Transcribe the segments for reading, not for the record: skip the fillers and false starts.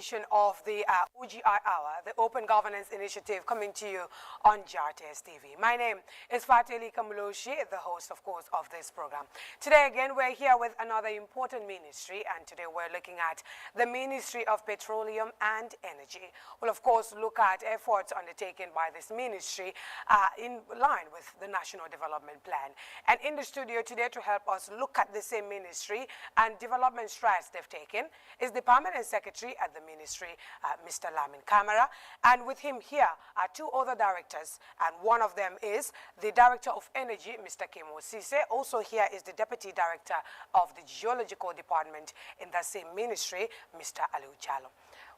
edition of the OGI Hour, the Open Governance Initiative, coming to you on GRTS TV. My name is Fateli Kamuloshi, the host, of course, of this program. Today, again, we're here with another important ministry, and today we're looking at the Ministry of Petroleum and Energy. We'll, of course, look at efforts undertaken by this ministry in line with the National Development Plan. And in the studio today to help us look at the same ministry and development strides they've taken is the Permanent Secretary at the Ministry, Mr. Lamin Camara. And with him here are two other directors, and one of them is the Director of Energy, Mr. Kemo Sise. Also here is the Deputy Director of the Geological Department in that same ministry, Mr. Aliu Chalo.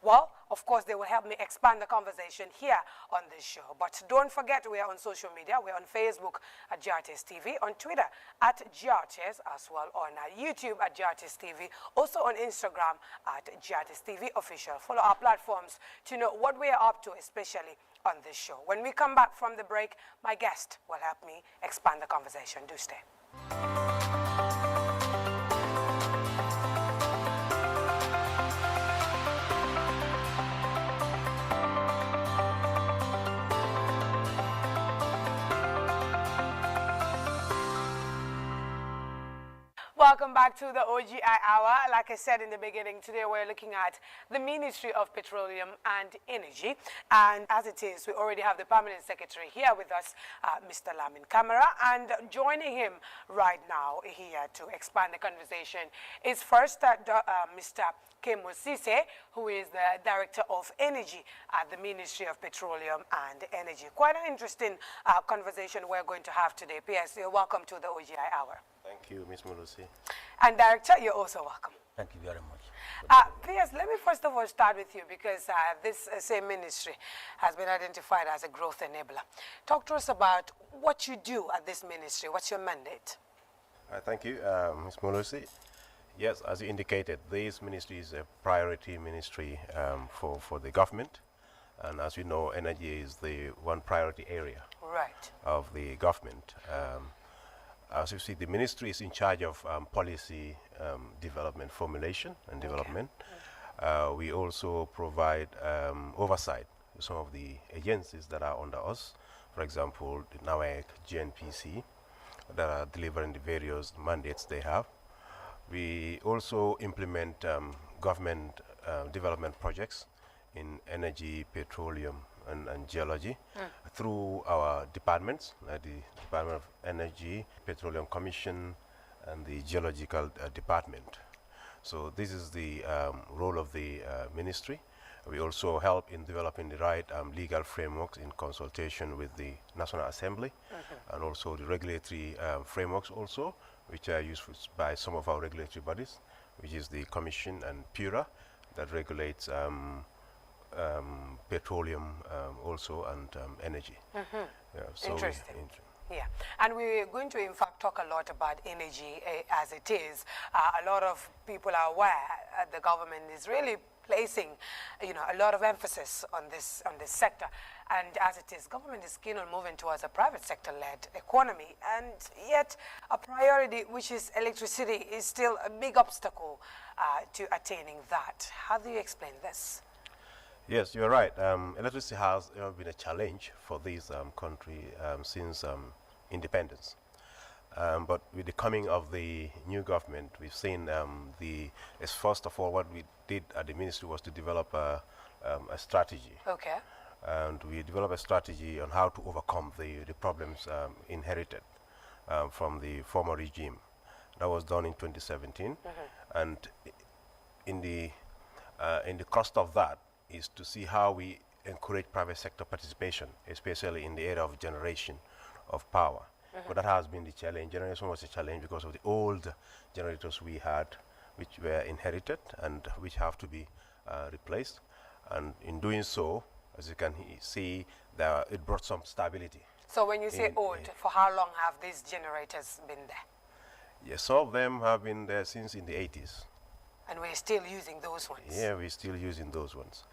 Well, of course, they will help me expand the conversation here on this show. But don't forget, we are on social media. We're on Facebook at GRTS TV, on Twitter at GRTS, as well on YouTube at GRTS TV, also on Instagram at GRTS TV Official. Follow our platforms to know what we are up to, especially on this show. When we come back from the break, my guest will help me expand the conversation. Do stay. Welcome back to the OGI Hour. Like I said in the beginning, today we're looking at the Ministry of Petroleum and Energy. And as it is, we already have the Permanent Secretary here with us, Mr. Lamin Camara. And joining him right now here to expand the conversation is first Mr. Kemo Sise, who is the Director of Energy at the Ministry of Petroleum and Energy. Quite an interesting conversation we're going to have today. P.S., you're welcome to the OGI Hour. Thank you, Ms. Mulusi. And Director, you're also welcome. Thank you very much. P.S., let me first of all start with you, because this same ministry has been identified as a growth enabler. Talk to us about what you do at this ministry. What's your mandate? Thank you, Ms. Mulusi. Yes, as you indicated, this ministry is a priority ministry for the government. And as you know, energy is the one priority area of the government. As you see, the ministry is in charge of policy development, formulation and development. We also provide oversight to some of the agencies that are under us. For example, the NAWEC, GNPC, that are delivering the various mandates they have. We also implement government development projects in energy, petroleum, and geology through our departments, the Department of Energy, Petroleum Commission, and the Geological Department. So this is the role of the ministry. We also help in developing the right legal frameworks in consultation with the National Assembly, and also the regulatory frameworks also, which are used by some of our regulatory bodies, which is the Commission and PURA that regulates petroleum also and energy. Yeah, so interesting. Yeah, and we're going to, in fact, talk a lot about energy as it is. A lot of people are aware the government is really placing, a lot of emphasis on this sector. And as it is, government is keen on moving towards a private sector-led economy. And yet, a priority, which is electricity, is still a big obstacle to attaining that. How do you explain this? Yes, you're right. Electricity has been a challenge for this country since independence. But with the coming of the new government, we've seen first of all, what we did at the ministry was to develop a strategy. Okay. And we developed a strategy on how to overcome the problems inherited from the former regime. That was done in 2017. And in the cost of that, is to see how we encourage private sector participation, especially in the area of generation of power. But that has been the challenge. Generation was a challenge because of the old generators we had, which were inherited and which have to be replaced. And in doing so, as you can see, it brought some stability. So when you say old, for how long have these generators been there? Yes, some of them have been there since in the 80s. And we're still using those ones? Yeah, we're still using those ones.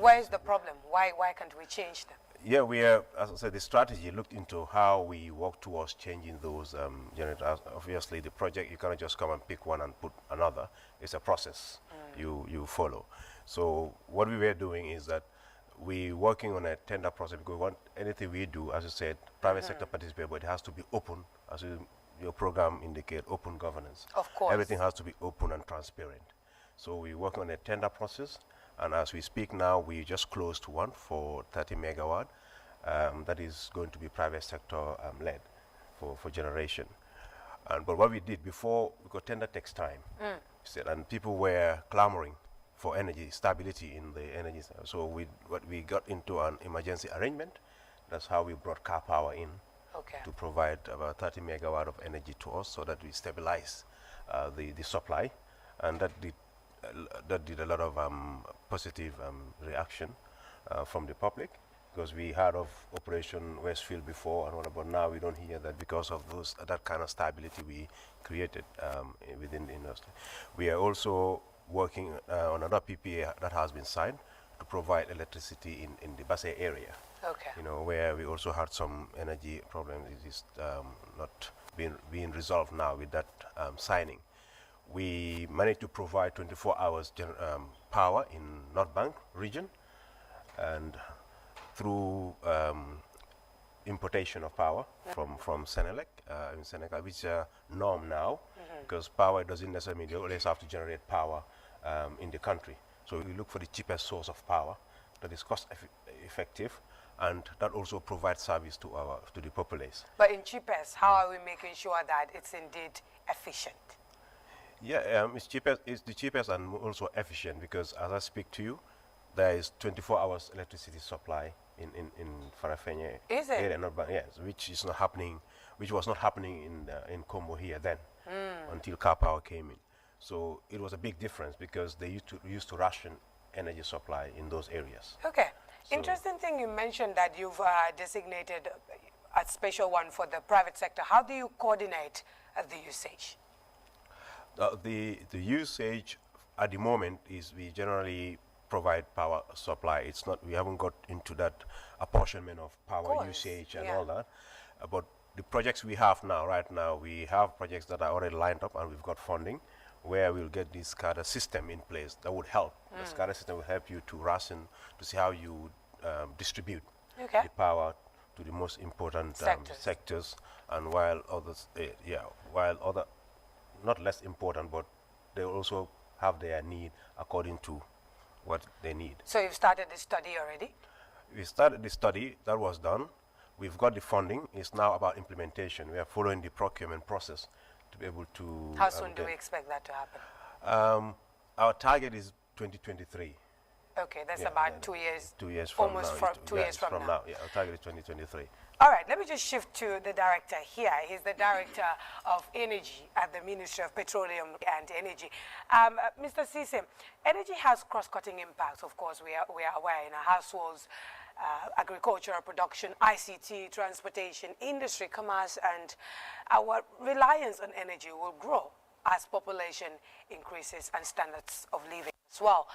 Where is the problem? Why can't we change them? Yeah, we are, as I said, the strategy looked into how we work towards changing those generators. Obviously, the project, you cannot just come and pick one and put another. It's a process you follow. So what we were doing is that we working on a tender process because we want anything we do, as you said, private sector participate, but it has to be open, as your program indicate, open governance. Of course. Everything has to be open and transparent. So we work on a tender process, and as we speak now, we just closed one for 30 megawatt. That is going to be private sector led for generation. But what we did before, because tender takes time, and people were clamoring for energy stability in the energy. So we got into an emergency arrangement. That's how we brought car power in to provide about 30 megawatt of energy to us, so that we stabilize the supply, and that did a lot of positive reaction from the public, because we heard of Operation Westfield before and but now we don't hear that because of that kind of stability we created within the industry. We are also working on another PPA that has been signed to provide electricity in the Basse area. Okay. You know, where we also had some energy problems. It is not being resolved now with that signing. We managed to provide 24 hours power in North Bank region, and through importation of power from Senelec in Senegal, which is a norm now, because power doesn't necessarily mean you always have to generate power in the country. So we look for the cheapest source of power that is cost effective, and that also provides service to the populace. But in cheapest, how are we making sure that it's indeed efficient? Yeah, it's the cheapest and also efficient, because as I speak to you, there is 24 hours electricity supply in Farafenni area, yes, which was not happening in Combo here then, until car power came in. So it was a big difference, because they used to ration energy supply in those areas. Okay. So interesting thing you mentioned that you've designated a special one for the private sector. How do you coordinate the usage? The usage at the moment is we generally provide power supply. It's not, we haven't got into that apportionment of power usage and all that. But the projects we have now, right now, we have projects that are already lined up, and we've got funding where we'll get this SCADA system in place that would help. The SCADA system will help you to ration, to see how you distribute the power to the most important sectors, and while others, while other, not less important, but they also have their need according to what they need. So you've started the study already? We started the study, that was done. We've got the funding. It's now about implementation. We are following the procurement process to be able to... How soon do we expect that to happen? Our target is 2023. Okay, that's about 2 years. 2 years from almost now. 2 years from now. Yeah, our target is 2023. All right, let me just shift to the director here. He's the director of energy at the Ministry of Petroleum and Energy. Mr. Sise, energy has cross-cutting impacts, of course, we are aware, in our households, agricultural production, ICT, transportation, industry, commerce, and our reliance on energy will grow as population increases and standards of living as well.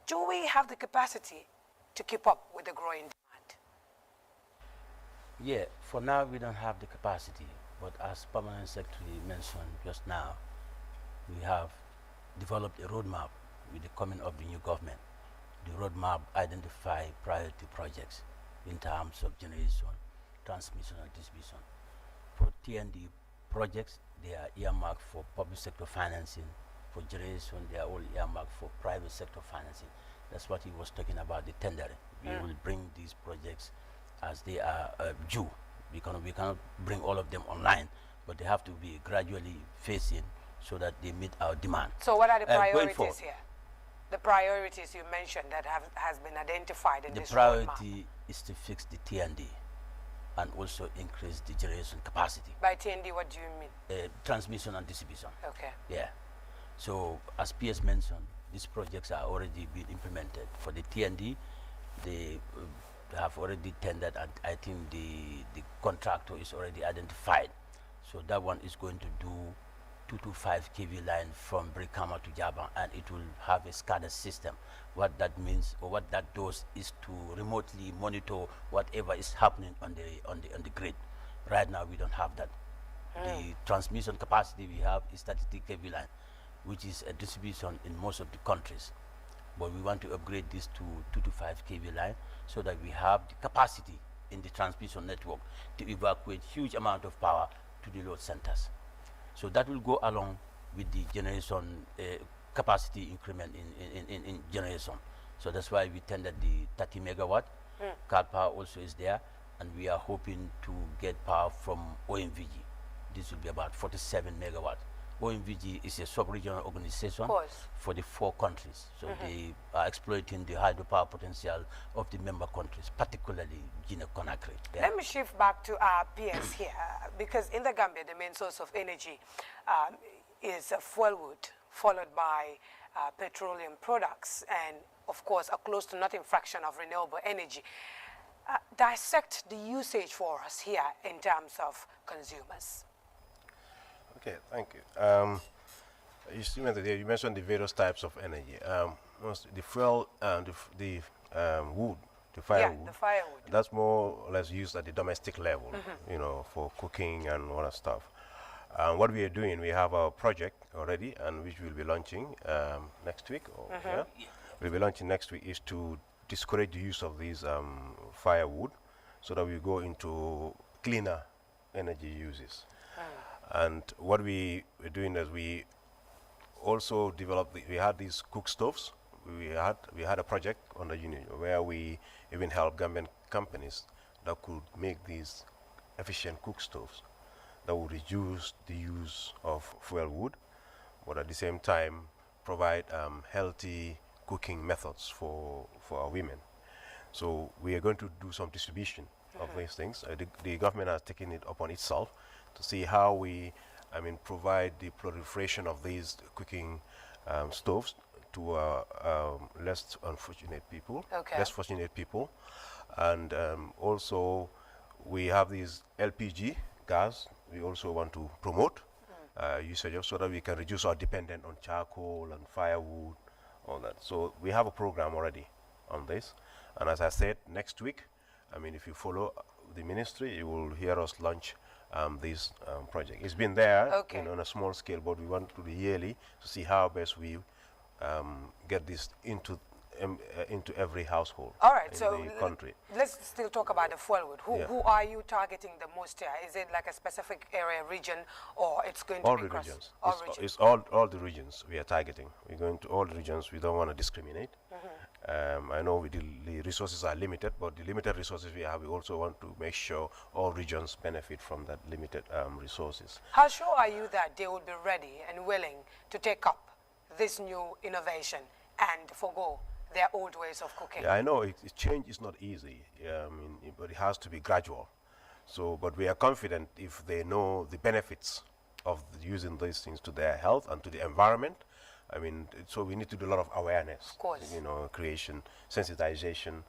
Do we have the capacity to keep up with the growing demand? Yeah, for now we don't have the capacity, but as Permanent Secretary mentioned just now, we have developed a roadmap with the coming of the new government. The roadmap identifies priority projects in terms of generation, transmission, and distribution. For T&D projects, they are earmarked for public sector financing. For generation, they are all earmarked for private sector financing. That's what he was talking about, the tendering. We will bring these projects as they are due. We cannot bring all of them online, but they have to be gradually phased in so that they meet our demand. So what are the priorities here? The priorities you mentioned that has been identified in this roadmap. The priority is to fix the T&D and also increase the generation capacity. By T&D, what do you mean? Transmission and distribution. Okay. Yeah. So as PS mentioned, these projects are already being implemented. For the T&D, they have already tendered, and I think the contractor is already identified. So that one is going to do 225 kV line from Brikama to Jaba, and it will have a SCADA system. What that means, or what that does, is to remotely monitor whatever is happening on the grid. Right now, we don't have that. The transmission capacity we have is 32 kV line, which is a distribution in most of the countries. But we want to upgrade this to 225 kV line so that we have the capacity in the transmission network to evacuate huge amount of power to the load centers. So that will go along with the generation capacity increment in generation. So that's why we tendered the 30 megawatt. Cat power also is there, and we are hoping to get power from OMVG. This will be about 47 megawatt. OMVG is a sub-regional organization for the 4 countries. So they are exploiting the hydropower potential of the member countries, particularly Guinea-Conakry. Yeah. Let me shift back to our peers here, because in the Gambia, the main source of energy is fuel wood, followed by petroleum products, and of course, a close to nothing fraction of renewable energy. Dissect the usage for us here in terms of consumers. Okay, thank you. You mentioned the various types of energy. The fuel and the wood, the firewood. Yeah, the firewood. That's more or less used at the domestic level, you know, for cooking and all that stuff. What we are doing, we have a project already, and which we'll be launching next week. We'll be launching next week, is to discourage the use of these firewood, so that we go into cleaner energy uses. And what we were doing is we also developed, we had these cook stoves. We had a project on the union where we even helped Gambian companies that could make these efficient cook stoves that would reduce the use of fuel wood, but at the same time provide healthy cooking methods for our women. So we are going to do some distribution of these things. The government has taken it upon itself to see how we, provide the proliferation of these cooking stoves to less unfortunate people, less fortunate people, and also we have these LPG gas. We also want to promote usage of, so that we can reduce our dependence on charcoal and firewood, all that. So we have a program already on this, and as I said, next week, if you follow the ministry, you will hear us launch this project. It's been there on a small scale, but we want to do yearly to see how best we get this into every household in the country. Let's still talk about the fuel wood. Who are you targeting the most here? Is it like a specific area, region, or it's going to be all regions? It's all the regions we are targeting. We're going to all the regions. We don't want to discriminate. I know the resources are limited, but the limited resources we have, we also want to make sure all regions benefit from that limited resources. How sure are you that they will be ready and willing to take up this new innovation and forgo their old ways of cooking? Yeah, I know change is not easy, but it has to be gradual. So, but we are confident if they know the benefits of using these things to their health and to the environment. So we need to do a lot of awareness, of course, creation, sensitization,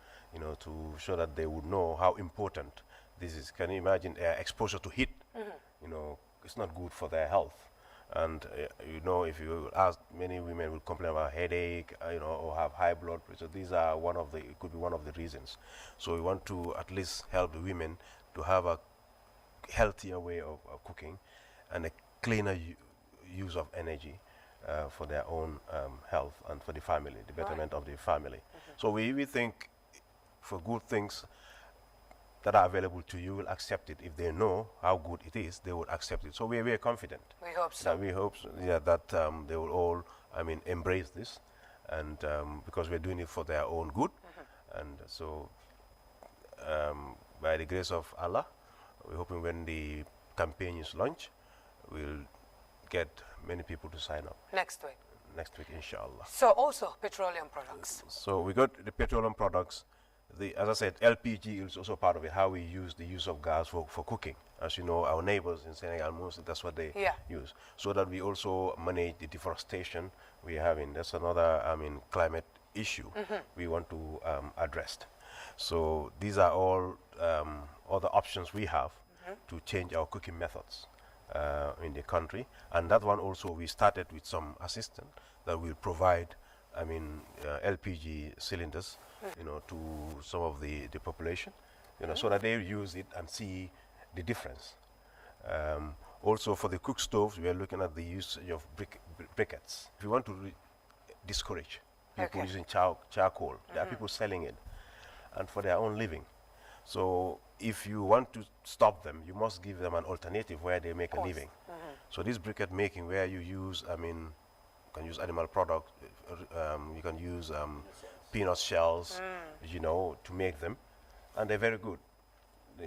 to show that they would know how important this is. Can you imagine exposure to heat? It's not good for their health. And if you ask, many women will complain about headache, or have high blood pressure. These are it could be one of the reasons. So we want to at least help the women to have a healthier way of cooking and a cleaner use of energy for their own health and for the family, the betterment of the family. So we think for good things that are available to you, will accept it. If they know how good it is, they would accept it. So we are confident. We hope so. We hope that they will all, embrace this, and because we're doing it for their own good. And so by the grace of Allah, we're hoping when the campaign is launched, we'll get many people to sign up. Next week, inshallah. So also petroleum products. So we got the petroleum products. As I said, LPG is also part of it, how we use the use of gas for cooking. As you know, our neighbors in Senegal, mostly that's what they use. So that we also manage the deforestation we're having. That's another, climate issue we want to address. So these are all other options we have to change our cooking methods in the country. And that one also, we started with some assistance that will provide, I mean, LPG cylinders, to some of the population, so that they use it and see the difference. Also, for the cook stoves, we are looking at the usage of briquettes. If you want to discourage people using charcoal, there are people selling it, and for their own living. So if you want to stop them, you must give them an alternative where they make a living. So this briquette making, where you use, I mean, you can use animal product, you can use peanut shells, to make them, and they're very good.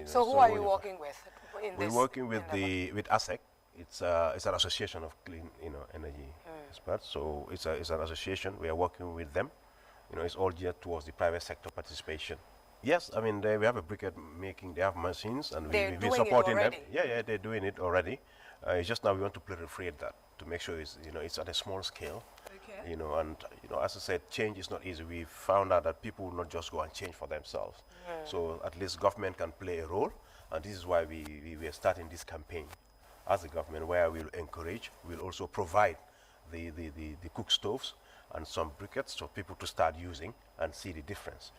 So who are you working with in this? We're working with with ASEC. It's an association of clean, energy experts. So it's an association. We are working with them. It's all geared towards the private sector participation. Yes, I mean we have a briquette making. They have machines, and we're supporting them. Yeah, they're doing it already. It's just now we want to proliferate that to make sure it's at a small scale. Okay. And as I said, change is not easy. We found out that people will not just go and change for themselves. So at least government can play a role, and this is why we are starting this campaign as a government, where we'll encourage, we'll also provide the cook stoves and some briquettes for people to start using and see the difference.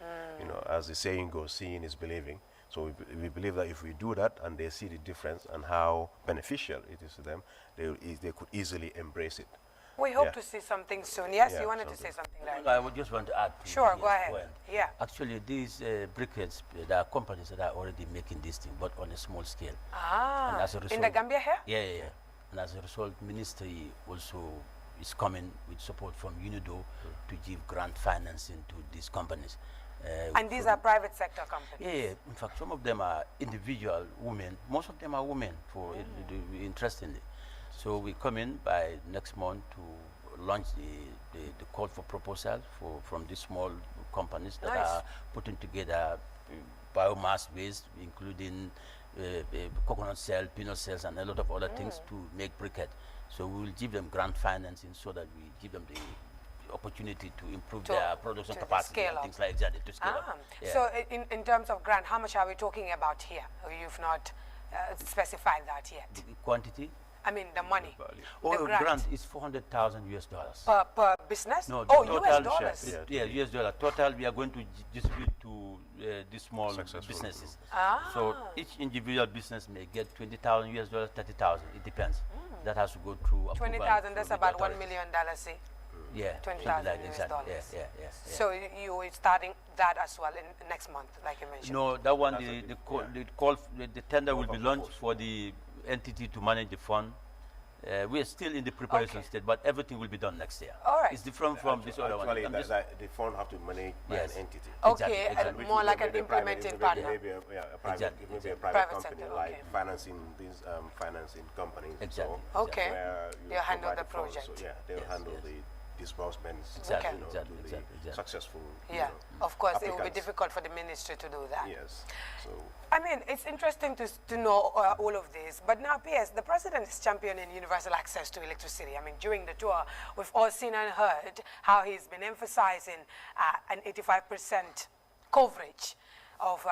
As the saying goes, seeing is believing. So we believe that if we do that and they see the difference and how beneficial it is to them, they could easily embrace it. We hope to see something soon. Yes, you wanted to say something like I would just want to add. Sure, go ahead. Well, yeah. Actually, these briquettes, there are companies that are already making this thing, but on a small scale. Ah, and as a result, in the Gambia here? Yeah. And as a result, Ministry also is coming with support from UNIDO to give grant financing to these companies. And these are private sector companies? Yeah. In fact, some of them are individual women. Most of them are women, interestingly. So we come in by next month to launch the call for proposals from these small companies that are putting together biomass waste, including coconut shell, peanut shells, and a lot of other things to make briquette. So we will give them grant financing so that we give them the opportunity to improve their production capacity and things like that, to scale up. Yeah. So in terms of grant, how much are we talking about here? You've not specified that yet. The quantity? I mean the money. The grant is $400,000 US. Per business? No, US dollars. Yeah, US dollar. Total, we are going to distribute to these small businesses. So each individual business may get $20,000 US, $30,000. It depends. That has to go through. 20,000. That's about $1 million. See. Yeah, 20,000 like US that. dollars. Yeah. So you are starting that as well in next month, like you mentioned. No, that one, the tender will be launched for the entity to manage the fund. We are still in the preparation state, but everything will be done next year. All right. It's different from this other one. Actually, the fund have to manage by an entity. Okay, Exactly. more like an implementing partner. Maybe a private company, like financing these financing companies. Exactly. So okay. You handle the project. So they'll handle the disbursements to the successful. Yeah, of course, it will be difficult for the ministry to do that. Yes. So I mean, it's interesting to know all of this. But now, P.S., the president is championing universal access to electricity. I mean, during the tour, we've all seen and heard how he's been emphasizing an 85% coverage of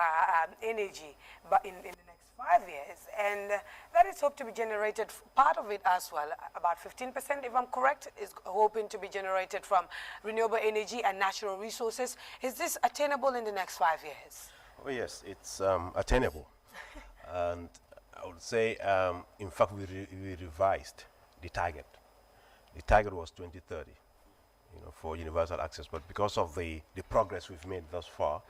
energy, but in the next 5 years, and that is hoped to be generated, part of it as well, about 15%, if I'm correct, is hoping to be generated from renewable energy and natural resources. Is this attainable in the next 5 years? Oh yes, it's attainable. And I would say, in fact, we revised the target. The target was 2030. For universal access, but because of the progress we've made thus far,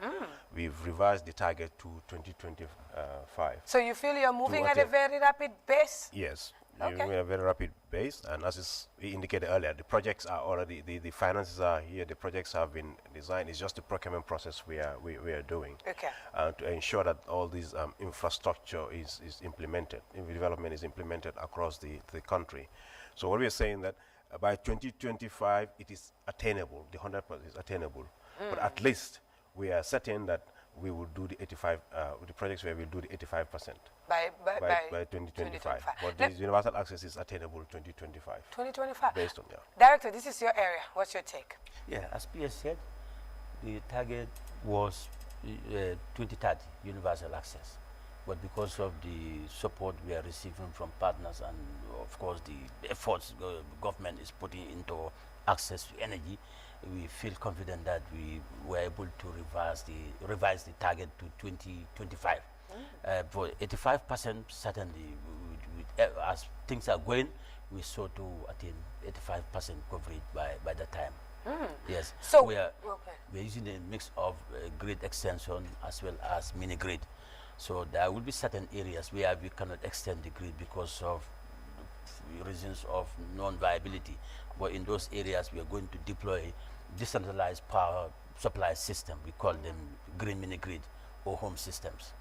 we've revised the target to 2025. So you feel you're moving at a very rapid pace? Yes, okay. We're at a very rapid pace, and as we indicated earlier, the projects are already, the finances are here, the projects have been designed. It's just the procurement process we are doing to ensure that all these infrastructure is implemented, development is implemented across the country. So what we are saying that by 2025, it is attainable. The 100% is attainable, but at least we are certain that we will do the 85. The projects where we'll do the 85% by 2025. But the universal access is attainable 2025. 2025. Based on Director, this is your area. What's your take? Yeah, as PS said, the target was 2030 universal access. But because of the support we are receiving from partners and of course the efforts government is putting into access to energy, we feel confident that we were able to revise the target to 2025. For 85%, certainly, as things are going, we sought to attain 85% coverage by that time. Yes, So, we are okay. we're using a mix of grid extension as well as mini grid. So there will be certain areas where we cannot extend the grid because of reasons of non-viability. But in those areas, we are going to deploy decentralized power supply system. We call them green mini grid or home systems.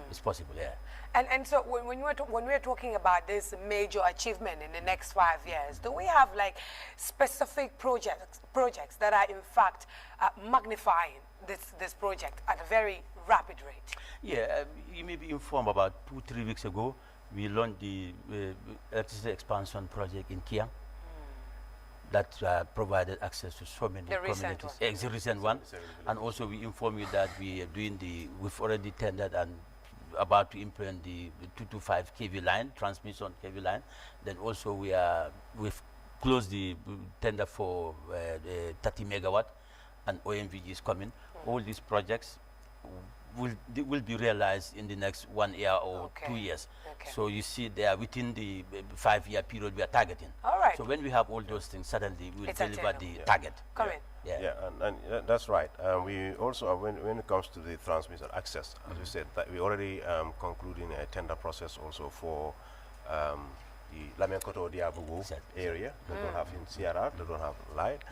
It's possible, yeah. And so when we're talking about this major achievement in the next 5 years, do we have like specific projects that are in fact magnifying this project at a very rapid rate? Yeah, you may be informed about 2-3 weeks ago, we launched the electricity expansion project in Kiang. That provided access to so many communities. It's a recent one. And also we inform you that we are doing we've already tendered and about to implement the 225 kV line, transmission kV line. Then also we've closed the tender for 30 megawatt, and OMVG is coming. All these projects will be realized in the next 1 year or 2 years. So you see they are within the 5-year period we are targeting. All right. So when we have all those things, suddenly we will deliver the target. Come in. Yeah, and that's right. We also, when it comes to the transmission access, as we said, that we already concluding a tender process also for the Lamenkoto Diabugu area. They don't have in CRR, they don't have light.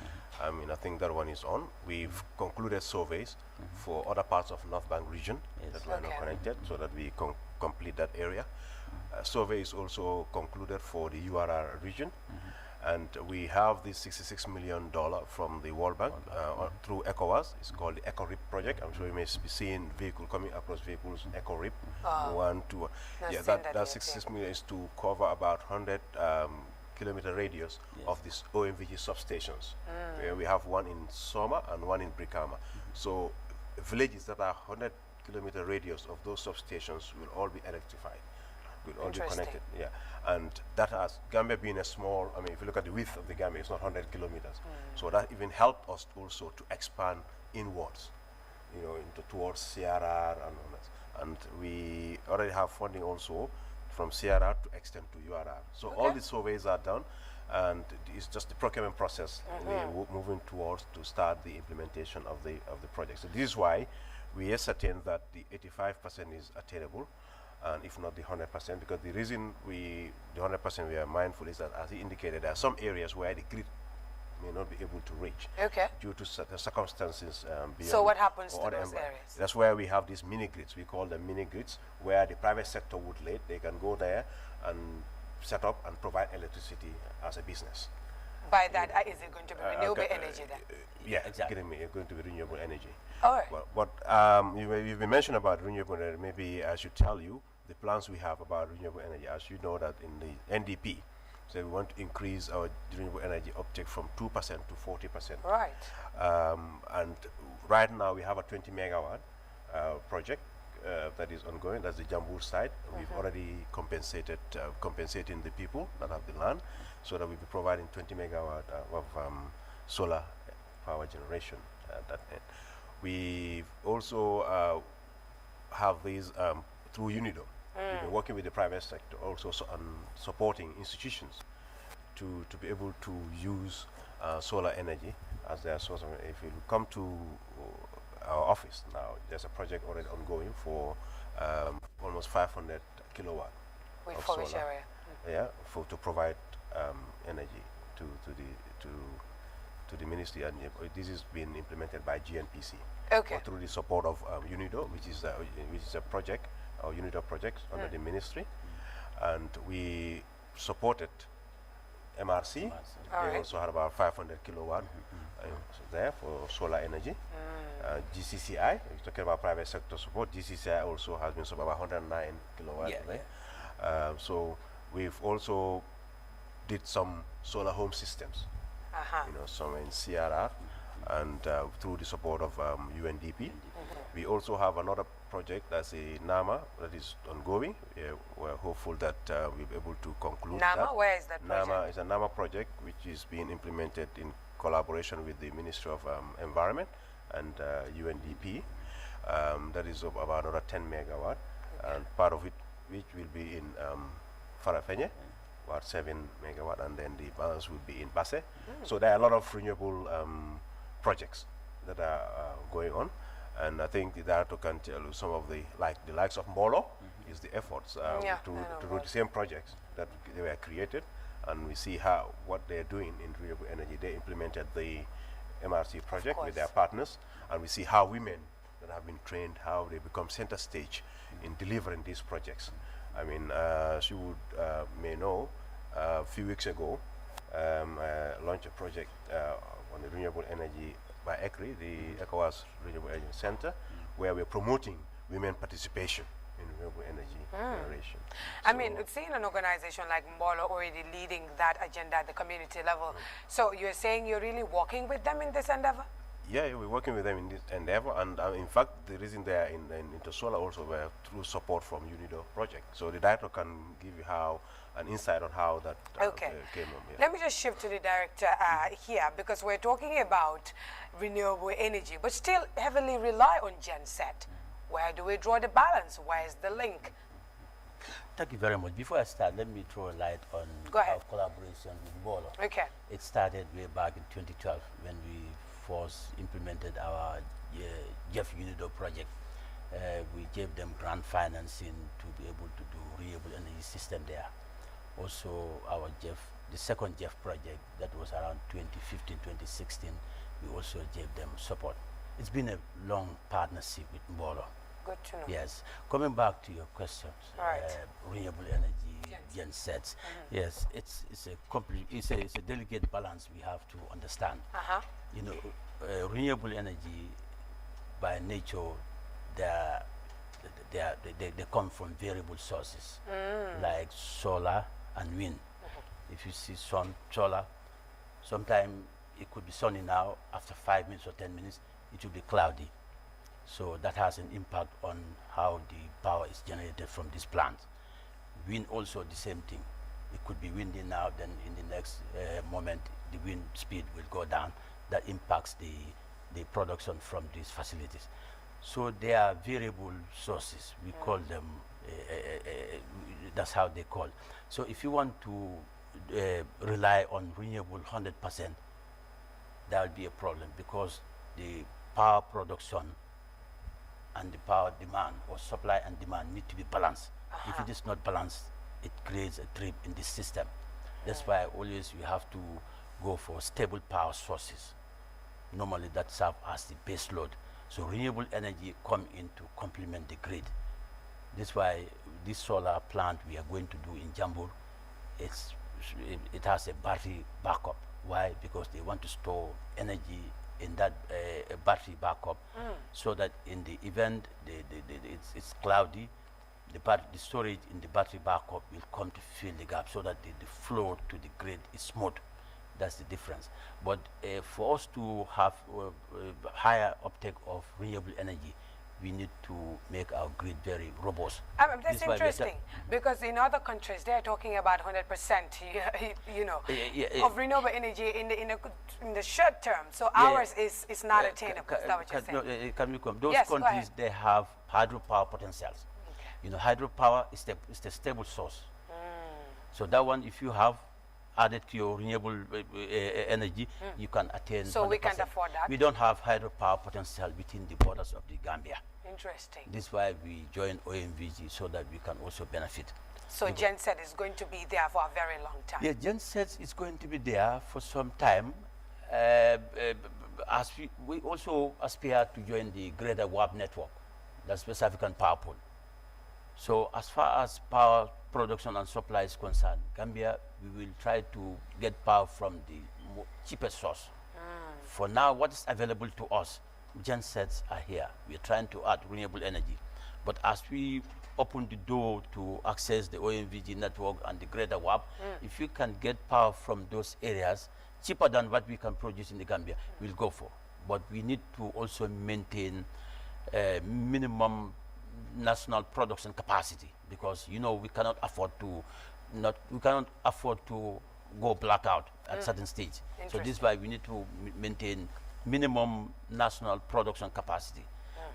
I mean, I think that one is on. We've concluded surveys for other parts of North Bank region that were not connected, so that we complete that area. Survey is also concluded for the URR region. And we have this $66 million from the World Bank through ECOWAS. It's called the ECORIP project. I'm sure you may be seeing vehicle coming across vehicles, ECORIP. 1, 2. Yeah, that 66 million is to cover about 100 kilometer radius of these OMVG substations. We have one in Soma and one in Brikama. So villages that are 100 kilometer radius of those substations will all be electrified. Will all be connected, yeah. And that has, Gambia being a small, I mean, if you look at the width of the Gambia, it's not 100 kilometers. So that even helped us also to expand inwards, you know, towards CRR and all that. And we already have funding also from CRR to extend to URR. So all the surveys are done, and it's just the procurement process we're moving towards to start the implementation of the project. So this is why we ascertain that the 85% is attainable, and if not the 100%, because the reason the 100% we are mindful is that, as he indicated, there are some areas where the grid may not be able to reach due to circumstances beyond. So what happens to those areas? That's where we have these mini grids. We call them mini grids, where the private sector would lead. They can go there and set up and provide electricity as a business. By that, is it going to be renewable energy then? Yeah, exactly. It's going to be renewable energy. All right. Well, you've been mentioned about renewable energy. Maybe I should tell you the plans we have about renewable energy. As you know that in the NDP, so we want to increase our renewable energy uptake from 2% to 40%. Right. And right now we have a 20 megawatt project that is ongoing. That's the Jambur side. We've already compensating the people that have the land, so that we'll be providing 20 megawatt of solar power generation at that end. We also have these through UNIDO. We've been working with the private sector also supporting institutions to be able to use solar energy as their source of energy. If you come to our office now, there's a project already ongoing for almost 500 kilowatt of solar. Area? Yeah, to provide energy to the ministry, and this is being implemented by GNPC. Okay. Through the support of UNIDO, which is a project, our UNIDO project under the ministry, and we supported MRC. They also had about 500 kilowatt there for solar energy. GCCI, we're talking about private sector support. GCCI also has been support about 109 kilowatt there. So we've also did some solar home systems, you know, some in CRR, and through the support of UNDP. We also have another project. That's a NAMA that is ongoing. We're hopeful that we'll be able to conclude NAMA, that. where is that project? NAMA is a NAMA project which is being implemented in collaboration with the Ministry of Environment and UNDP. That is of about another 10 megawatt, and part of it which will be in Farafenye, about 7 megawatt, and then the balance will be in Basse. So there are a lot of renewable projects that are going on, and I think the director can tell you some of the likes of Mbolo is the efforts to do the same projects that they were created, and we see what they're doing in renewable energy. They implemented the MRC project with their partners, and we see how women that have been trained, how they become center stage in delivering these projects. I mean, as you would may know, a few weeks ago, launched a project on the renewable energy by ECRI, the ECOWAS Renewable Energy Center, where we're promoting women participation in renewable energy generation. I mean, seeing an organization like Mbolo already leading that agenda at the community level, so you're saying you're really working with them in this endeavor? Yeah, we're working with them in this endeavor, and in fact, the reason they are in Intersolar also were through support from UNIDO project. So the director can give you an insight on how that came on. Yeah. Let me just shift to the director here, because we're talking about renewable energy, but still heavily rely on genset. Where do we draw the balance? Where is the link? Thank you very much. Before I start, let me throw a light on our collaboration with Mbolo. Okay. It started way back in 2012 when we first implemented our Jeff Unido project. We gave them grant financing to be able to do renewable energy system there. Also, the second Jeff project that was around 2015, 2016, we also gave them support. It's been a long partnership with Mbolo. Good to know. Yes. Coming back to your questions, renewable energy, gensets. Yes, it's a delicate balance we have to understand. You know, renewable energy by nature, they come from variable sources like solar and wind. If you see solar, sometimes it could be sunny now, after 5 minutes or 10 minutes, it will be cloudy. So that has an impact on how the power is generated from this plant. Wind also the same thing. It could be windy now, then in the next moment, the wind speed will go down. That impacts the production from these facilities. So they are variable sources. We call them, that's how they call. So if you want to rely on renewable 100%, that will be a problem, because the power production and the power demand, or supply and demand, need to be balanced. If it is not balanced, it creates a trip in this system. That's why always we have to go for stable power sources. Normally that serve as the base load. So renewable energy come in to complement the grid. That's why this solar plant we are going to do in Jambur, it has a battery backup. Why? Because they want to store energy in that battery backup, so that in the event it's cloudy, the storage in the battery backup will come to fill the gap, so that the flow to the grid is smooth. That's the difference. But for us to have higher uptake of renewable energy, we need to make our grid very robust. That's interesting, because in other countries they're talking about 100%, you know, of renewable energy in the short term. So ours is not attainable. Is that what you're saying? Can we come? Those countries, they have hydropower potentials. You know, hydropower is the stable source. So that one, if you have added to your renewable energy, you can attain. So 100%. we can't afford that. We don't have hydropower potential within the borders of the Gambia. Interesting. This is why we joined OMVG, so that we can also benefit. So genset is going to be there for a very long time. Yeah, genset is going to be there for some time. As we also aspire to join the greater WAP network, that's West African Power Pool. So as far as power production and supply is concerned, Gambia, we will try to get power from the cheapest source. For now, what is available to us, gensets are here. We are trying to add renewable energy. But as we open the door to access the OMVG network and the greater WAP, if you can get power from those areas, cheaper than what we can produce in the Gambia, we'll go for. But we need to also maintain minimum national production capacity, because you know we cannot afford to go blackout at certain stage. So this is why we need to maintain minimum national production capacity.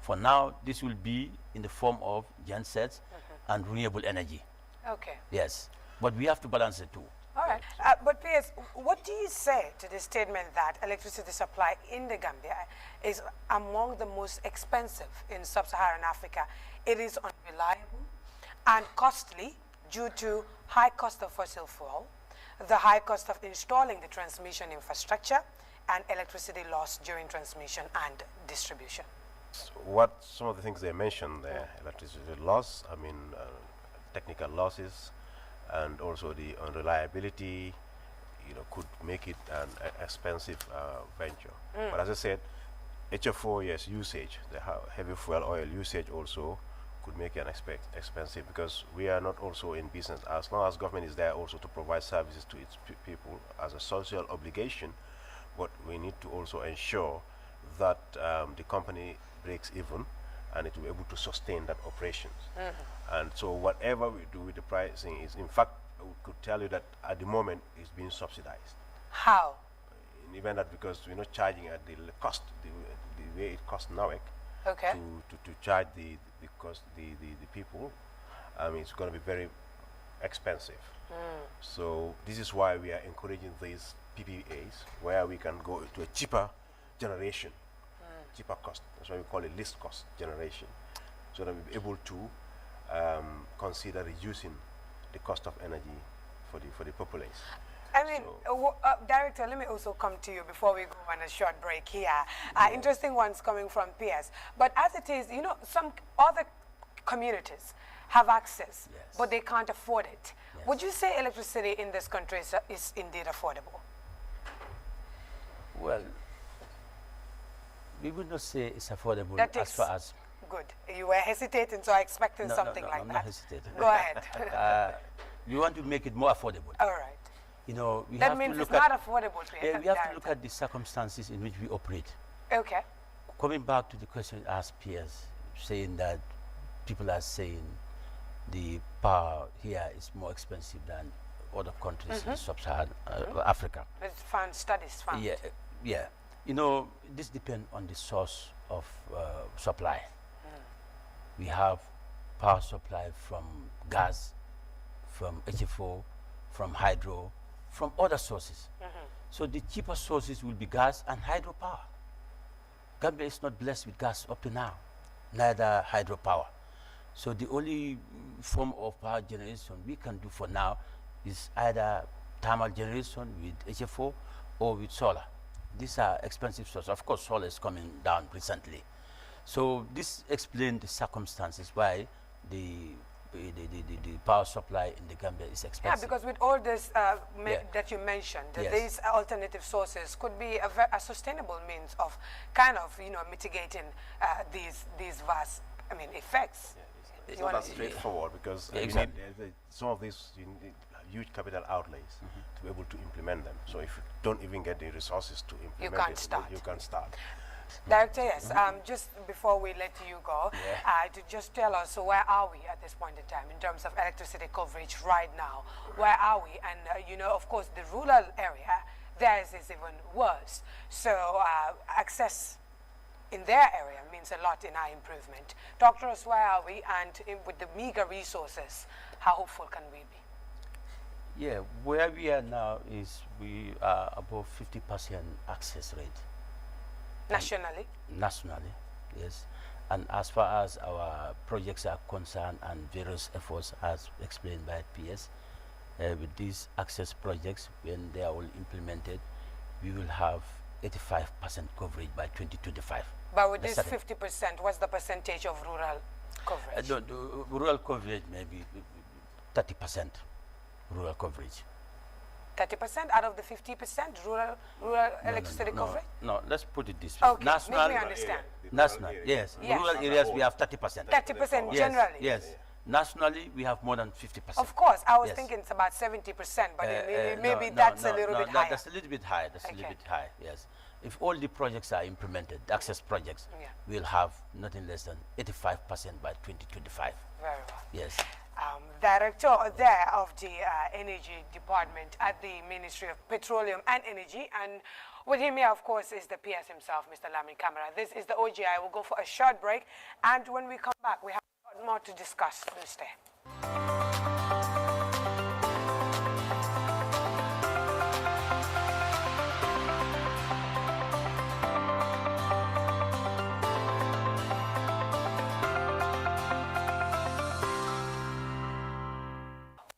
For now, this will be in the form of gensets and renewable energy. Okay. Yes, but we have to balance it too. All right. But PS, what do you say to the statement that electricity supply in the Gambia is among the most expensive in sub-Saharan Africa? It is unreliable and costly due to high cost of fossil fuel, the high cost of installing the transmission infrastructure, and electricity loss during transmission and distribution. What some of the things they mentioned there, electricity loss, technical losses, and also the unreliability, could make it an expensive venture. But as I said, HFO, yes, usage, the heavy fuel oil usage also could make it expensive, because we are not also in business, as long as government is there also to provide services to its people as a social obligation, but we need to also ensure that the company breaks even and it will be able to sustain that operations. And so whatever we do with the pricing is, in fact, we could tell you that at the moment it's being subsidized. How? In even that, because we're not charging at the cost, the way it costs now, Okay. to charge the people, it's going to be very expensive. So this is why we are encouraging these PPAs, where we can go to a cheaper generation, cheaper cost. That's why we call it least cost generation, so that we'll be able to consider reducing the cost of energy for the populace. I mean, Director, let me also come to you before we go on a short break here. Interesting ones coming from PS. But as it is, some other communities have access, but they can't afford it. Would you say electricity in this country is indeed affordable? Well, we would not say it's affordable That as far as... Good. You were hesitating, so I expected something like I'm that. not hesitating. Go ahead. We want to make it more affordable. All right. We That have means to look it's at... not affordable to you. we have to look at the circumstances in which we operate. Okay. Coming back to the question asked peers, saying that people are saying the power here is more expensive than other countries in sub-Saharan Africa. It's found, studies found. Yeah. This depends on the source of supply. We have power supply from gas, from HFO, from hydro, from other sources. So the cheaper sources will be gas and hydropower. Gambia is not blessed with gas up to now, neither hydropower. So the only form of power generation we can do for now is either thermal generation with HFO or with solar. These are expensive sources. Of course, solar is coming down recently. So this explains the circumstances why the power supply in the Gambia is expensive. Yeah, because with all this that you mentioned, these alternative sources could be a sustainable means of kind of mitigating these vast effects. It's not that straightforward, because some of these you need huge capital outlays to be able to implement them. So if you don't even get the resources to implement you can't start. Director, yes, just before we let you go, to just tell us, so where are we at this point in time in terms of electricity coverage right now? Where are we? And, of course, the rural area, theirs is even worse. So access in their area means a lot in our improvement. Talk to us, where are we? And with the meager resources, how hopeful can we be? Yeah, where we are now is we are above 50% access rate. Nationally? Nationally, yes. And as far as our projects are concerned and various efforts as explained by PS, with these access projects, when they are all implemented, we will have 85% coverage by 2025. But with this 50%, what's the percentage of rural coverage? The rural coverage may be 30% rural coverage. 30% out of the 50% rural electricity coverage? No, let's put it this way. Okay, make me understand. National, yes. Rural areas, we have 30%. 30% generally? Yes. Nationally, we have more than 50%. Of course, I was thinking it's about 70%, but maybe that's a little bit higher. That's a little bit high. That's a little bit high, yes. if all the projects are implemented, the access projects, we'll have nothing less than 85% by 2025. Very well. Yes. Director there of the Energy Department at the Ministry of Petroleum and Energy, and with him here, of course, is the PS himself, Mr. Lamin Camara. This is the OGI. We'll go for a short break, and when we come back, we have a lot more to discuss. Please stay.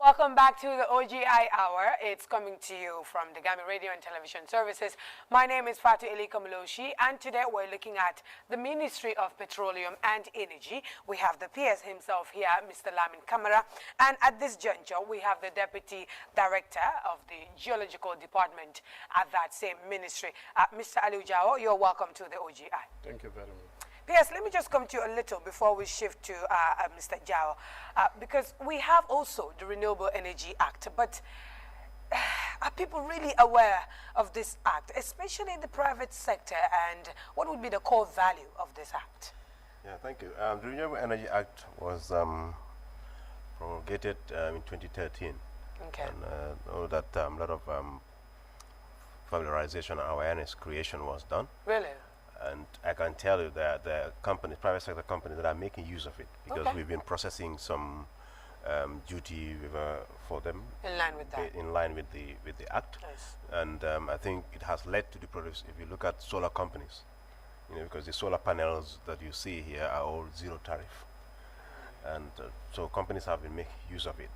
Welcome back to the OGI Hour. It's coming to you from the Gambia Radio and Television Services. My name is Fatu Elika Mloshi, and today we're looking at the Ministry of Petroleum and Energy. We have the PS himself here, Mr. Lamin Camara, and at this juncture, we have the Deputy Director of the Geological Department at that same ministry. Mr. Aliu Jao, you're welcome to the OGI. Thank you very much. Yes, let me just come to you a little before we shift to Mr. Jao, because we have also the Renewable Energy Act, but are people really aware of this act, especially the private sector, and what would be the core value of this act? Yeah, thank you. The Renewable Energy Act was promulgated in 2013. Okay. And know that a lot of familiarization and awareness creation was done. Really? And I can tell you that the companies, private sector companies, that are making use of it, because we've been processing some duty for them in line with that. In line with the act. Nice. And I think it has led to the progress. If you look at solar companies, because the solar panels that you see here are all zero tariff, and so companies have been making use of it.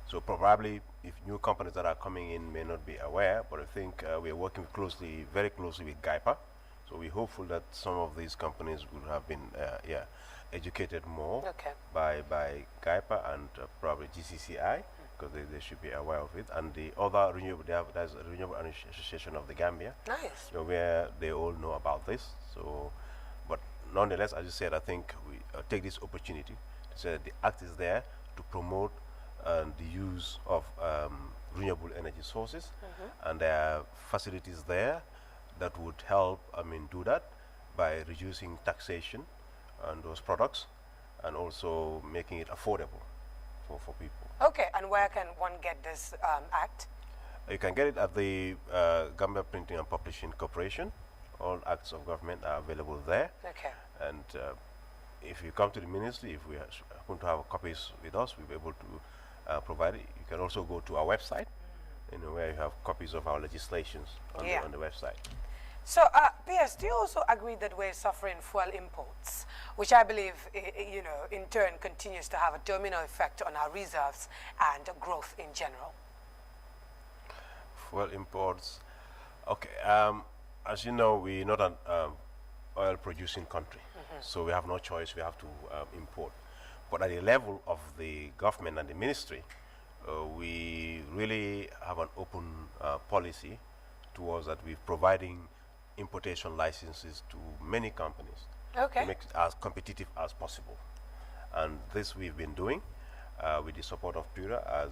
So probably, if new companies that are coming in may not be aware, but I think we are working very closely with GAIPA. So we're hopeful that some of these companies would have been educated more by GAIPA and probably GCCI, because they should be aware of it. And the other renewable, there's a Renewable Energy Association of the Gambia, nice, where they all know about this. So, but nonetheless, as you said, I think we take this opportunity to say that the act is there to promote the use of renewable energy sources, and there are facilities there that would help, do that by reducing taxation on those products and also making it affordable for people. Okay, and where can one get this act? You can get it at the Gambia Printing and Publishing Corporation. All acts of government are available there. Okay. And if you come to the ministry, if we happen to have copies with us, we'll be able to provide it. You can also go to our website, where you have copies of our legislations on the website. So, PS, do you also agree that we're suffering fuel imports, which I believe, in turn continues to have a domino effect on our reserves and growth in general? Fuel imports. Okay. As you know, we're not an oil-producing country, so we have no choice. We have to import. But at the level of the government and the ministry, we really have an open policy towards that. We're providing importation licenses to many companies to make it as competitive as possible. And this we've been doing with the support of PURA as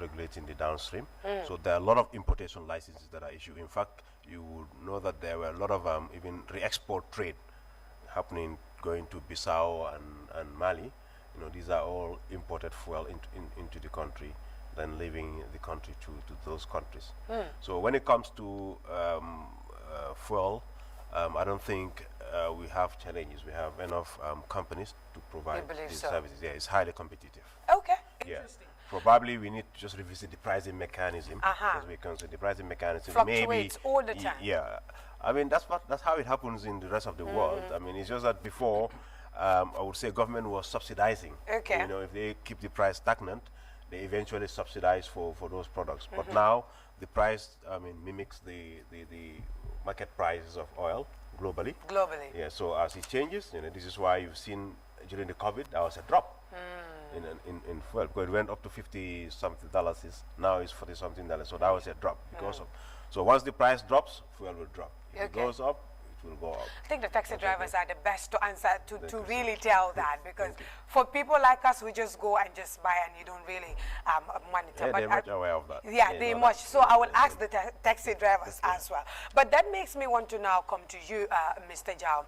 regulating the downstream. So there are a lot of importation licenses that are issued. In fact, you would know that there were a lot of even re-export trade happening, going to Bissau and Mali. These are all imported fuel into the country, then leaving the country to those countries. So when it comes to fuel, I don't think we have challenges. We have enough companies to provide these services. Yeah, it's highly competitive. Okay, interesting. Probably we need to just revisit the pricing mechanism, as we consider the pricing mechanism. Fluctuates all the time. Yeah, that's how it happens in the rest of the world. It's just that before, I would say government was subsidizing. Okay. If they keep the price stagnant, they eventually subsidize for those products. But now the price, mimics the market prices of oil globally. Globally. Yeah. So as it changes, this is why you've seen during the COVID there was a drop in fuel, because it went up to $50-something. Now it's $40-something. So that was a drop because of. So once the price drops, fuel will drop. If it goes up, it will go up. I think the taxi drivers are the best to answer to really tell that, because for people like us, we just go and just buy, and you don't really monitor. Yeah, but they're much aware of that. Yeah, they much. So I will ask the taxi drivers as well. But that makes me want to now come to you, Mr. Jao.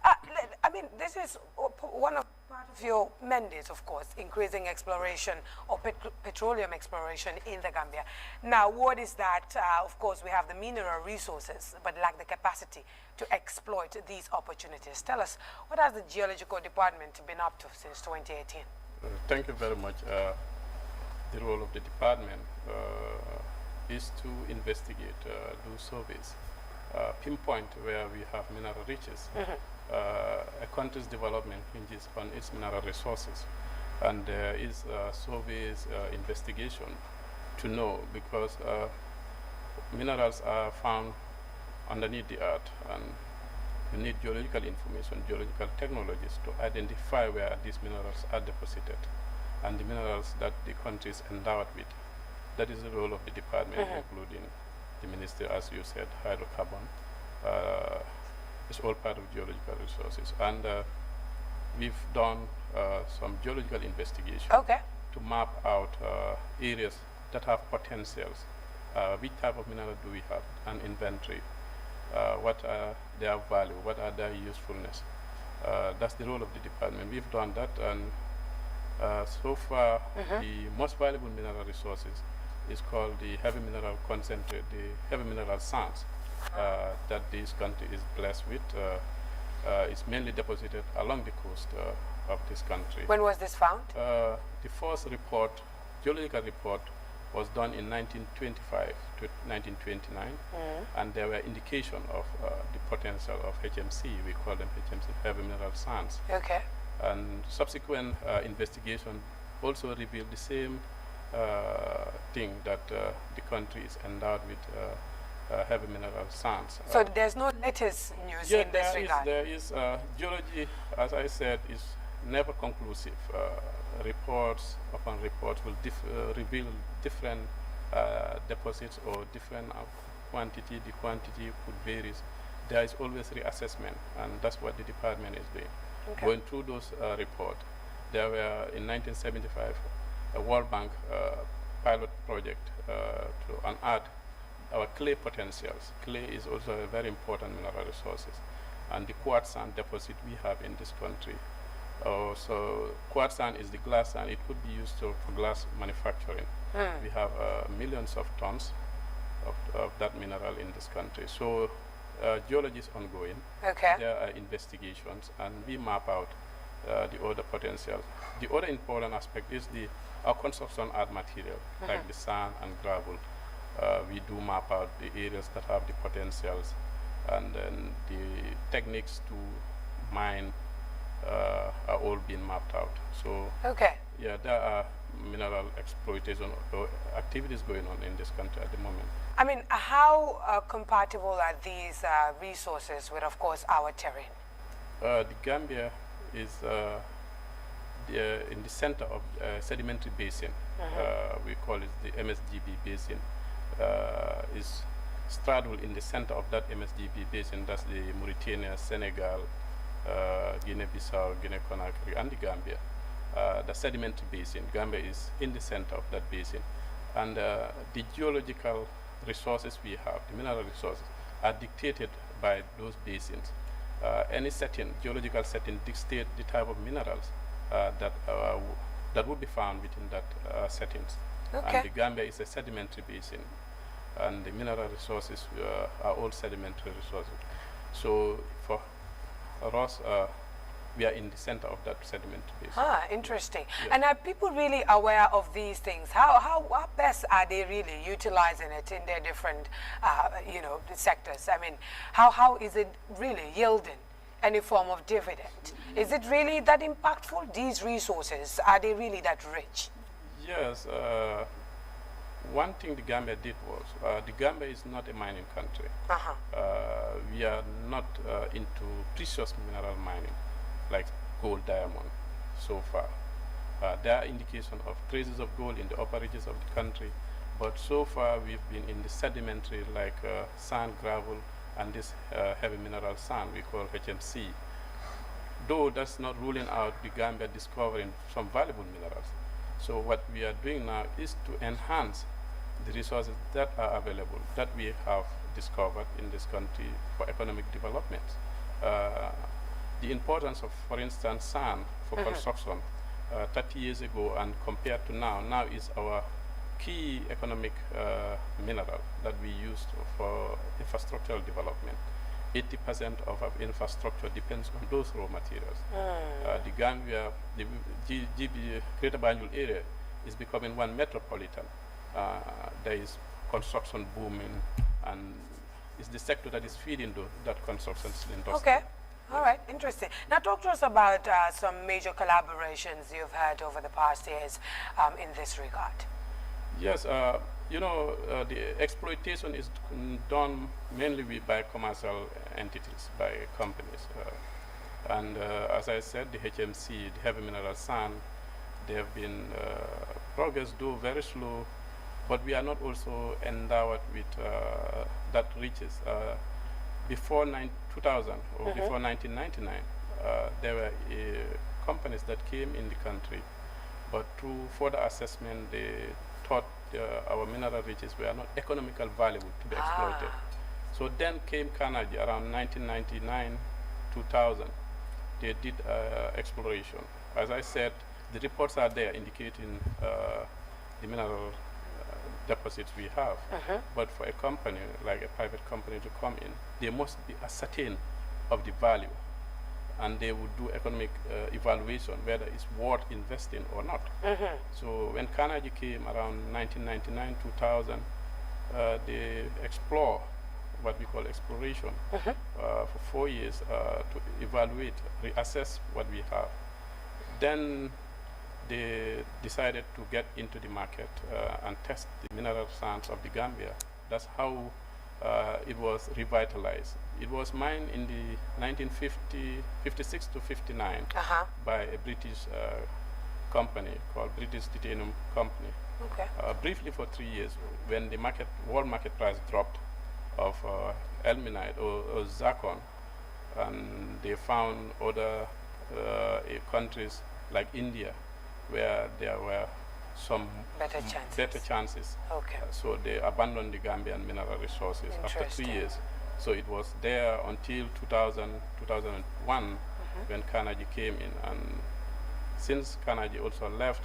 I mean, this is one of part of your mandate, of course, increasing exploration or petroleum exploration in the Gambia. Now, what is that? Of course, we have the mineral resources, but lack the capacity to exploit these opportunities. Tell us, what has the Geological Department been up to since 2018? Thank you very much. The role of the department is to investigate, do surveys, pinpoint where we have mineral riches. A country's development hinges on its mineral resources, and there is surveys, investigation to know, because minerals are found underneath the earth, and you need geological information, geological technologies to identify where these minerals are deposited and the minerals that the country is endowed with. That is the role of the department, including the ministry, as you said, hydrocarbon. It's all part of geological resources. And we've done some geological investigation to map out areas that have potentials. Which type of mineral do we have? An inventory. What are their value? What are their usefulness? That's the role of the department. We've done that, and so far the most valuable mineral resources is called the heavy mineral concentrate, the heavy mineral sands that this country is blessed with. It's mainly deposited along the coast of this country. When was this found? The first report, geological report, was done in 1925 to 1929, and there were indication of the potential of HMC. We call them HMC, heavy mineral sands. Okay. And subsequent investigation also revealed the same thing, that the country is endowed with heavy mineral sands. So there's no latest news in this regard? There is. Geology, as I said, is never conclusive. Reports upon reports will reveal different deposits or different quantity. The quantity could vary. There is always reassessment, and that's what the department is doing. Okay. Going through those reports, there were in 1975 a World Bank pilot project to unearth our clay potentials. Clay is also a very important mineral resources, and the quartz sand deposit we have in this country. So quartz sand is the glass sand. It could be used for glass manufacturing. We have millions of tons of that mineral in this country. So geology is ongoing. Okay. There are investigations, and we map out the other potential. The other important aspect is our construction art material, like the sand and gravel. We do map out the areas that have the potentials, and then the techniques to mine are all being mapped out. So yeah, there are mineral exploitation activities going on in this country at the moment. I mean, how compatible are these resources with, of course, our terrain? The Gambia is in the center of sedimentary basin. We call it the MSGB basin. Is straddled in the center of that MSGB basin. That's the Mauritania, Senegal, Guinea-Bissau, Guinea-Conakry, and the Gambia. The sedimentary basin. Gambia is in the center of that basin. And the geological resources we have, the mineral resources, are dictated by those basins. Any setting, geological setting, dictates the type of minerals that would be found within that settings. And the Gambia is a sedimentary basin, and the mineral resources are all sedimentary resources. So for us, we are in the center of that sedimentary basin. Interesting. Yes. And are people really aware of these things? How best are they really utilizing it in their different, sectors? I mean, how is it really yielding any form of dividend? Is it really that impactful? These resources, are they really that rich? Yes. One thing the Gambia did was, the Gambia is not a mining country. We are not into precious mineral mining, like gold, diamond, so far. There are indications of traces of gold in the upper reaches of the country, but so far we've been in the sedimentary, like sand, gravel, and this heavy mineral sand we call HMC. Though that's not ruling out the Gambia discovering some valuable minerals. So what we are doing now is to enhance the resources that are available, that we have discovered in this country for economic development. The importance of, for instance, sand for construction 30 years ago and compared to now is our key economic mineral that we use for infrastructural development. 80% of our infrastructure depends on those raw materials. The Gambia, the Greater Banjul area is becoming one metropolitan. There is construction booming, and it's the sector that is feeding that construction industry. Okay. All right, interesting. Now talk to us about some major collaborations you've had over the past years in this regard. Yes, the exploitation is done mainly by commercial entities, by companies. And as I said, the HMC, the heavy mineral sand, they have been progress, though very slow, but we are not also endowed with that riches. Before 2000 or before 1999, there were companies that came in the country, but through further assessment, they thought our mineral riches were not economically valuable to be exploited. So then came Canada around 1999, 2000. They did exploration. As I said, the reports are there indicating the mineral deposits we have. But for a company, like a private company to come in, they must be ascertain of the value, and they would do economic evaluation whether it's worth investing or not. So when Canada came around 1999, 2000, they explore what we call exploration for 4 years to evaluate, reassess what we have. Then they decided to get into the market and test the mineral sands of the Gambia. That's how it was revitalized. It was mined in the 1956 to 59 by a British company called British Titanium Company. Briefly for 3 years, when the world market price dropped of ilmenite or zircon, and they found other countries like India where there were some better chances. So they abandoned the Gambian mineral resources after 3 years. So it was there until 2000, 2001 when Carnegie came in. And since Carnegie also left,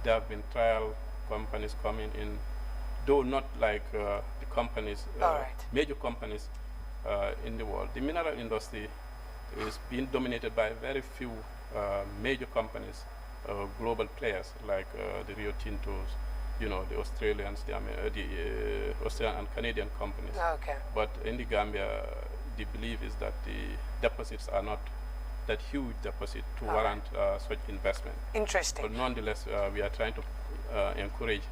there have been trial companies coming in, though not like the companies, major companies in the world. The mineral industry is being dominated by very few major companies, global players like the Rio Tintos, the Australians, the Australian and Canadian companies. But in the Gambia, the belief is that the deposits are not that huge deposit to warrant such investment. Interesting. But nonetheless, we are trying to encourage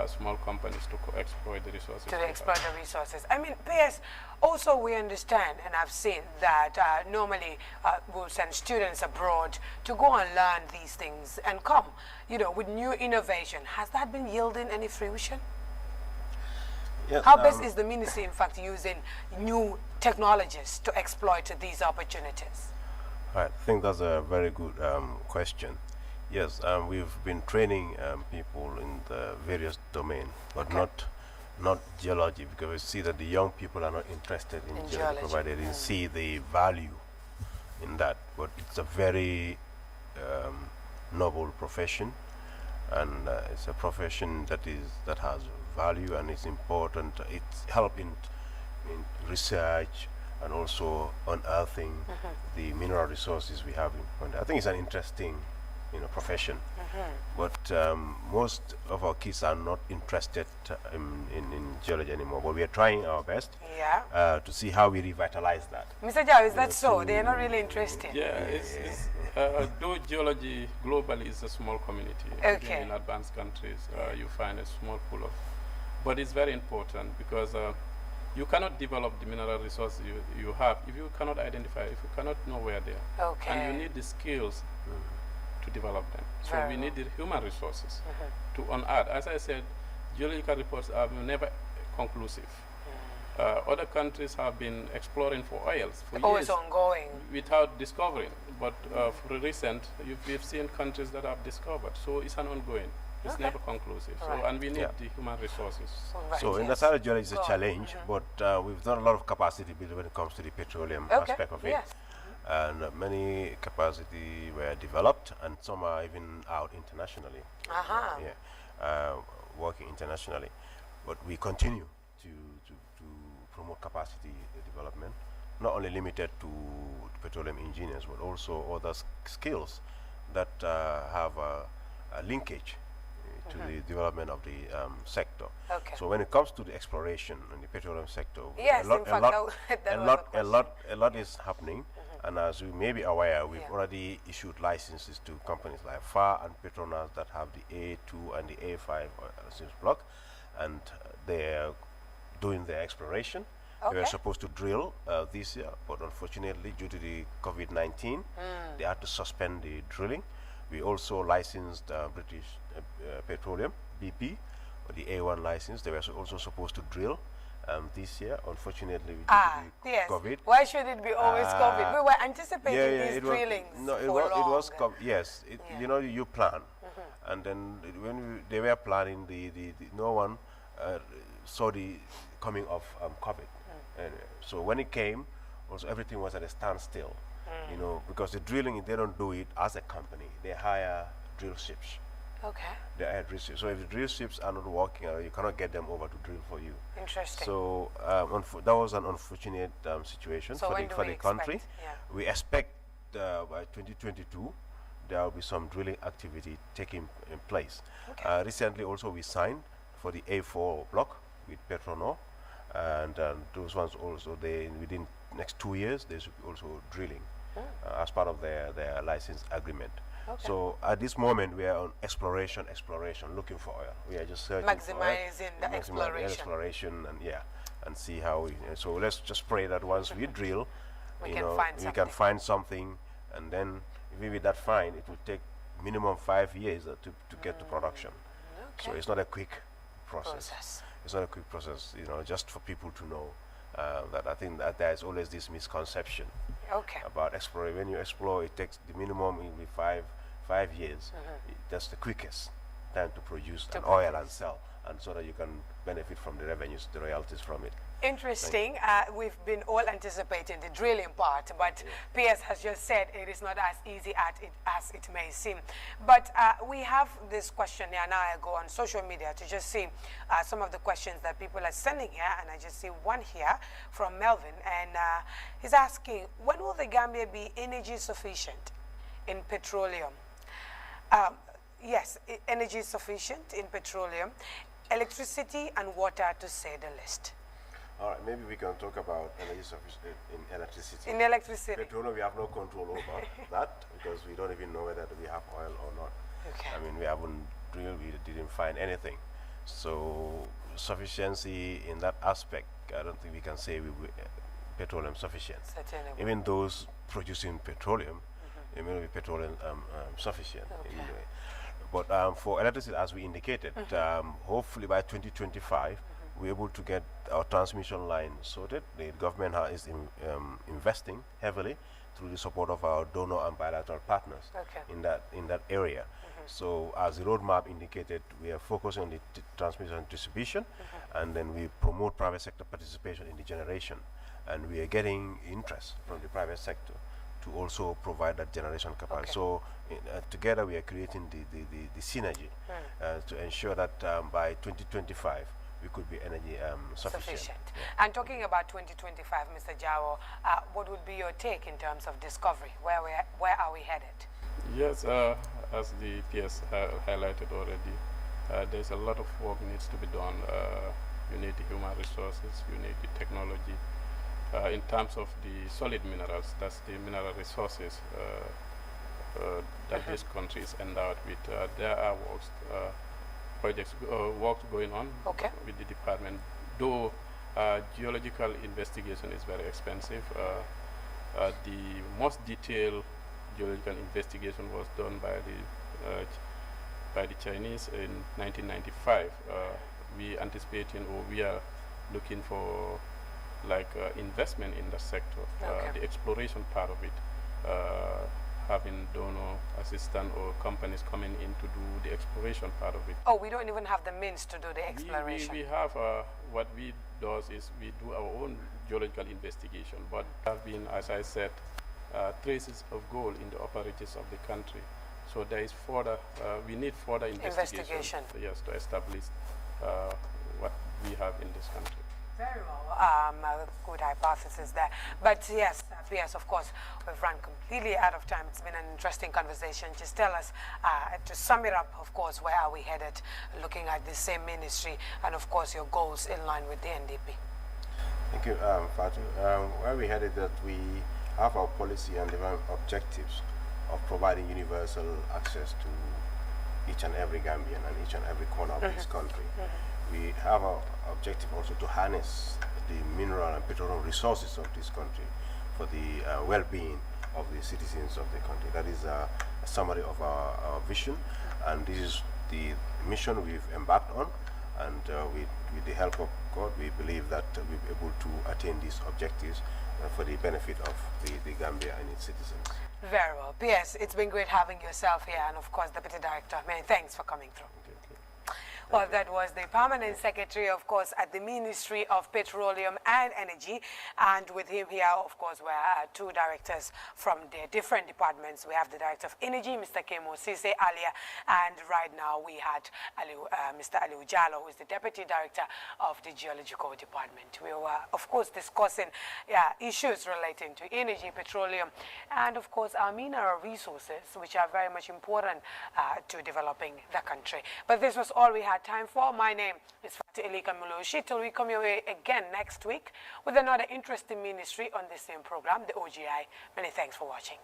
small companies to exploit the resources. To exploit the resources. I mean, PS, also we understand, and I've seen that normally we'll send students abroad to go and learn these things and come, with new innovation. Has that been yielding any fruition? Yes, How best is the ministry, in fact, using new technologies to exploit these opportunities? I think that's a very good question. Yes, we've been training people in the various domains, but not geology, because we see that the young people are not interested in geology, provided they see the value in that. But it's a very noble profession, and it's a profession that has value, and it's important. It's helping in research and also unearthing the mineral resources we have in Rwanda. I think it's an interesting profession, but most of our kids are not interested in geology anymore, but we are trying our best to see how we revitalize that. Mr. Jao, is that so? They are not really interested? Yeah, though geology globally is a small community. In advanced countries, you find a small pool of, but it's very important because you cannot develop the mineral resources you have if you cannot identify, if you cannot know where they are. And you need the skills to develop them. So we need the human resources to unearth. As I said, geological reports are never conclusive. Other countries have been exploring for oils for Oh, years it's ongoing. without discovering. But for recent, we've seen countries that have discovered. So it's an ongoing. It's Okay. never conclusive. So, Right. and we need Yeah. the human resources. Right, So in the yes. Sahara geology is a Go on. challenge, but we've done a lot of capacity building when it comes to the petroleum Okay, aspect of it. yes. And many capacity were developed, and some are even out internationally. Aha. Working internationally. But we continue to promote capacity development, not only limited to petroleum engineers, but also other skills that have a linkage to the development of the sector. Okay. So when it comes to the exploration in the petroleum sector, Yes, a lot, in fact, that was the a lot is happening. And as you may be aware, we've Yeah. already issued licenses to companies like FAR and Petronas that have the A2 and the A5 license block, and they're doing their exploration. They were Okay. supposed to drill this year, but unfortunately, due to the COVID-19, they had to suspend the drilling. We also licensed British Petroleum, BP, or the A1 license. They were also supposed to drill this year. Unfortunately, due to the Yes. COVID. Why should it be always COVID? We were anticipating these it drillings was, no, it for was, long. it was yes. Yeah. You know, you plan, and then when they were planning, no one saw the coming of COVID. And so when it came, also everything was at a standstill. You know, because the drilling, they don't do it as a company. They hire drill ships. Okay. They hire drill ships. So if the drill ships are not working, you cannot get them over to drill for you. Interesting. So that was an unfortunate situation So for when the, do we country. expect? Yeah. We expect by 2022 there will be some drilling activity taking place. Okay. Recently also we signed for the A4 block with Petronor, and those ones also, within next 2 years they should be also drilling as part of their license agreement. Okay. So at this moment we are on exploration, looking for oil. We are just searching for oil, Maximizing the maximize exploration. and see how we. So let's just pray that once we drill, We you can know, find we something. can find something, and then if with that find, it will take minimum 5 years to get to production. So Okay. it's not a quick process. It's not a quick process, you know, just for people to know that I think that there's always this misconception Okay. about exploring. When you explore, it takes the minimum will be 5 years. That's the quickest time to produce an oil and sell, and so that you can benefit from the revenues, the royalties from it. Interesting. We've been all anticipating the drilling part, but PS has just said it is not as easy as it may seem. But we have this question here, and I go on social media to just see some of the questions that people are sending here, and I just see one here from Melvin, and he's asking, when will the Gambia be energy sufficient in petroleum? Yes, energy sufficient in petroleum, electricity and water, to say the least. All right, maybe we can talk about energy sufficient in electricity. In electricity. Petroleum, we have no control over that because we don't even know whether we have oil or not. Okay. I mean, we haven't drilled, we didn't find anything. So sufficiency in that aspect, I don't think we can say petroleum sufficient. Certainly. Even those producing petroleum, it may not be petroleum sufficient. Okay. Anyway. But for electricity, as we indicated, hopefully by 2025, we're able to get our transmission line sorted. The government is investing heavily through the support of our donor and bilateral partners in that area. So as the roadmap indicated, we are focusing on the transmission and distribution, and then we promote private sector participation in the generation. And we are getting interest from the private sector to also provide that generation capacity. Okay. So together we are creating the synergy to ensure that by 2025 we could be energy sufficient. Yeah. And talking about 2025, Mr. Jawo, what would be your take in terms of discovery? Where are we headed? Yes, as the PS highlighted already, there's a lot of work needs to be done. You need the human resources, you need the technology. In terms of the solid minerals, that's the mineral resources that this country is endowed with. There are works going on with the department, though geological investigation is very expensive. The most detailed geological investigation was done by the Chinese in 1995. We are looking for like investment in the sector, Okay. the exploration part of it, having donor, assistant, or companies coming in to do the exploration part of it. Oh, we don't even have the means to do the exploration. We have, what we do is we do our own geological investigation, but have been, as I said, traces of gold in the upper reaches of the country. So there is further, we need further investigation. Yes, to establish what we have in this country. Very well. A good hypothesis there. But yes, yes, of course, we've run completely out of time. It's been an interesting conversation. Just tell us, to sum it up, of course, where are we headed, looking at the same ministry, and of course, your goals in line with the NDP. Thank you, Fatu. Where we headed that we have our policy and development objectives of providing universal access to each and every Gambian and each and every corner of this country. We have our objective also to harness the mineral and petroleum resources of this country for the well-being of the citizens of the country. That is a summary of our vision, and this is the mission we've embarked on, and with the help of God, we believe that we'll be able to attain these objectives for the benefit of the Gambia and its citizens. Very well. P.S. It's been great having yourself here, and of course, Deputy Director. Many thanks for coming through. Well, that was the Permanent Secretary, of course, at the Ministry of Petroleum and Energy. And with him here, of course, were two directors from their different departments. We have the Director of Energy, Mr. Kemo Sise Alia, and right now we had Mr. Aliu Jallo, who is the Deputy Director of the Geological Department. We were, of course, discussing issues relating to energy, petroleum, and, of course, our mineral resources, which are very much important to developing the country. But this was all we had time for. My name is Fatu Elika Muloshi. Till we come your way again next week with another interesting ministry on the same program, the OGI. Many thanks for watching.